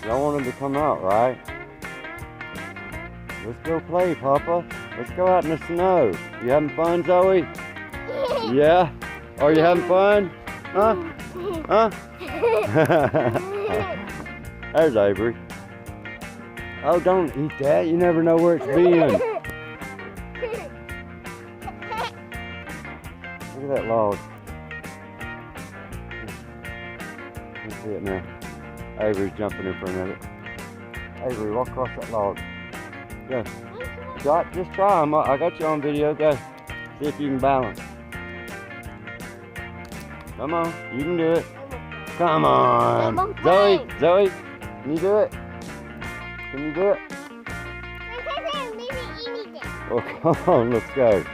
Y'all want him to come out, right? Let's go play, Papa. Let's go out in the snow. You having fun, Zoe? Yeah? Are you having fun? Huh? Huh? There's Avery. Oh, don't eat that. You never know where it's been. Look at that log. You see it now. Avery's jumping in front of it. Avery, walk across that log. Go. Just try them. I got you on video. Go. See if you can balance. Come on. You can do it. Come on. Zoe, can you do it? Can you do it? Oh, come on. Let's go.